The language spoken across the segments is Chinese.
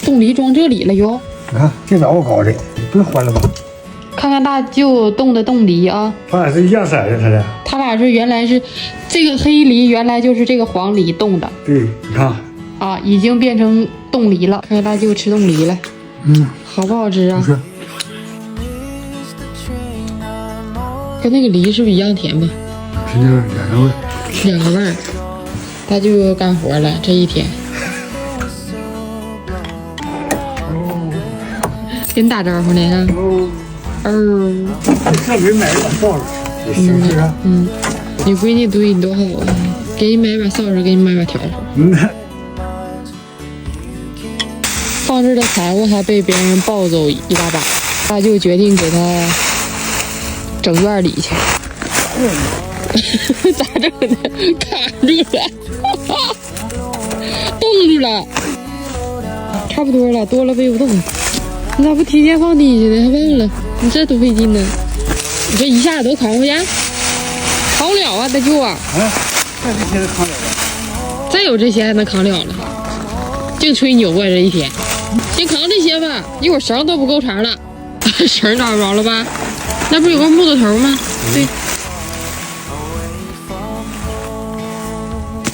冻梨装这里了哟。你看这老搞的，不用换了吧？看看大舅冻的冻梨啊，他俩是一样色的，他俩。他俩是原来是这个黑梨，原来就是这个黄梨冻的。对，你看啊，已经变成冻梨了。看看大舅吃冻梨了，好不好吃啊？是。跟那个梨是不是一样甜吧？是那两个味，两个味儿。大舅又干活了，这一天。跟你打招呼呢，哈。这没买一把扫帚，也行是啊。你闺女对你多好啊，给你买把扫帚，给你买把笤帚。放这的财物还被别人抱走一大把，大舅决定给他整院里去。咋整的？卡住了，冻住了，差不多了，多了背不动。你咋不提前放地下呢？还忘了，你这多费劲呢！你这一下子都扛回去，扛不了啊，大舅啊！再这些都扛了吧？再有这些还能扛了呢？净吹牛啊！这一天，先扛这些吧，一会儿绳都不够长了，绳找不着了吧？那不是有个木头头吗？对，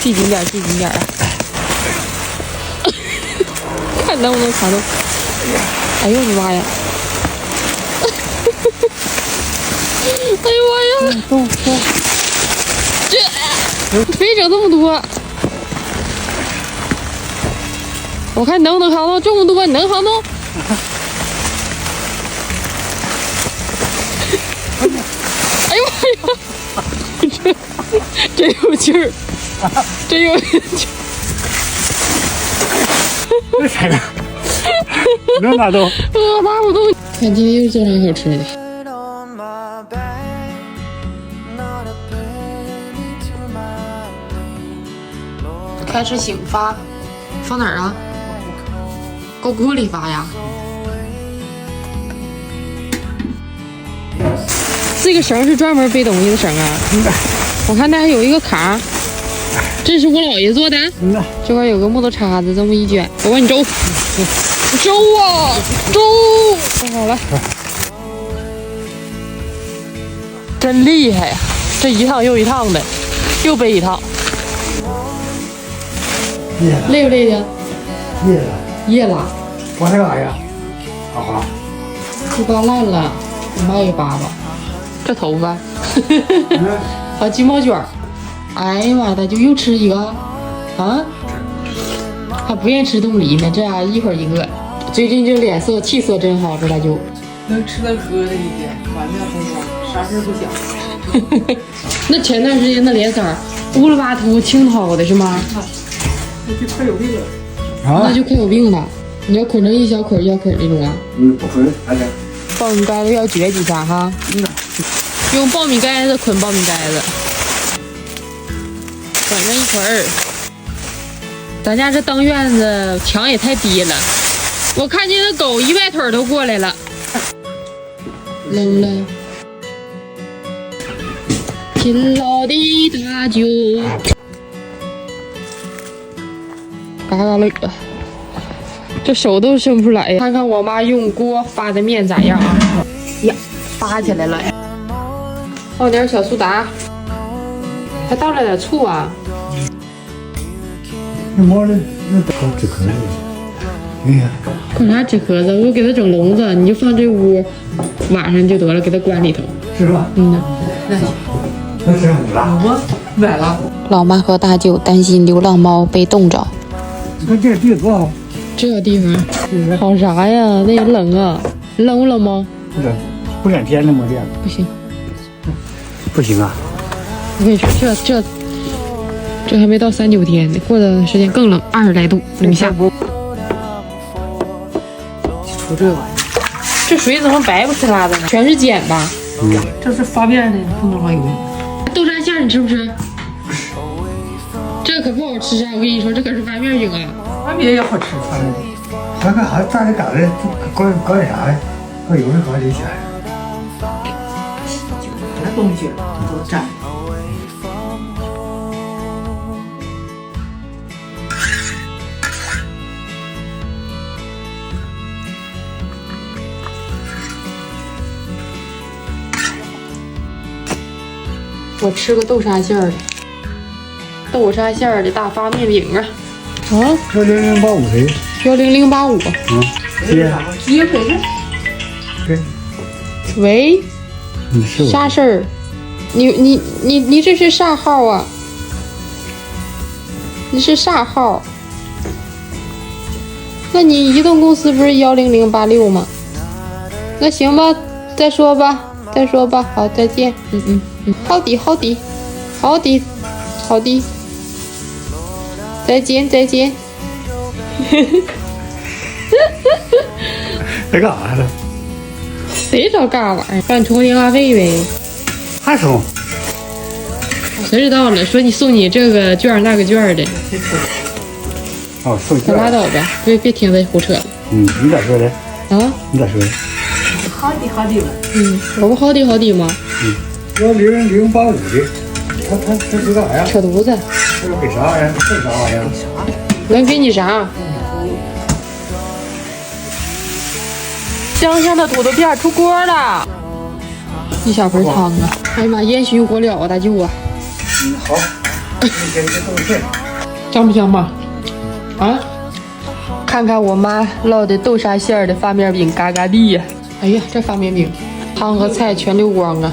系紧点，系紧点啊！看能不能扛动。哎呦我的妈呀！哎呦妈呀！这非整这么多，我看你能不能扛动这么多？你能扛动？哎呦妈呀！真有劲儿，真有劲儿！这才能能拿动？拿不动。看今天又做啥好吃的？开始醒发，放哪儿啊？搁锅里发呀？这个绳是专门背东西的绳啊。我看那还有一个卡，这是我姥爷做的。这块有个木头叉子，这么一卷，我帮你周。周啊，周！好了，真厉害呀！这一趟又一趟的，又背一趟。累不累的？夜了。夜了。刮它干啥呀？啊，这刮烂了，你妈给扒吧。这头发，还有鸡毛卷儿。哎呀妈的，就又吃一个啊？还不愿意吃冻梨呢，这样一会儿一个。最近这脸色气色真好，这大舅。能吃能喝的一天，满面红光，啥事不想。那前段时间那脸色乌了巴秃青涛的是吗？那就快有病了。那就快有病了。你要捆成一小捆一小捆那种啊？不捆，还得。苞米盖子要撅几下哈。用苞米盖子捆苞米盖子，捆上一捆儿。咱家这当院子墙也太低了，我看见那狗一迈腿都过来了。扔了，勤劳的大舅，嘎嘎乐，这手都伸不出来呀。看看我妈用锅发的面咋样啊？呀，发起来了。放点小苏打，还倒了点醋啊。那猫的那搞纸壳子，哎呀，搞啥纸壳子？我给它整笼子，你就放这屋，晚上就得了，给它关里头。是吧？那那行，那真虎了。我买了。老妈和大舅担心流浪猫被冻着。你看这个地多好。这个地方好啥呀？那也冷啊，冷不冷吗？不冷，不2天了吗？这样不行，不行啊！我跟你说，这还没到3、9天呢，过段时间更冷，20来度零下。出这玩意儿，这水怎么白不呲啦的呢？全是碱吧？这是发面的，不能往有用。豆沙馅你吃不吃？这可不好吃啊！我跟你说，这可是发面饼啊。发面也好吃，发面。咱干啥？炸的嘎的，搞点啥呀？搞油的搞点钱。啥东西都蘸。我吃个豆沙馅儿的，豆沙馅儿的大发面饼啊！啊10085谁？ 10085。接回事？对，喂，是我。啥事儿？你这是啥号啊？你是啥号？那你移动公司不是10086吗？那行吧，再说吧。好，再见。好的，再见。在干啥呢？谁找干玩意儿？帮你充个电话费呗。还充？谁知道了？说你送你这个券那个券的。哦，送可拉倒吧，别听他胡扯了。你咋说的？啊？你咋说的？好的了。我不好的吗10085的，他是干啥呀？扯犊子。这是给啥呀？送啥玩意儿？能给你啥？香香的土豆片出锅了，一小盆汤啊！哎呀妈，烟熏火燎啊，大舅啊！好，你先动片。香不香吧？啊？看看我妈烙的豆沙馅儿的发面饼，嘎嘎地呀！哎呀，这发面饼，汤和菜全溜光啊！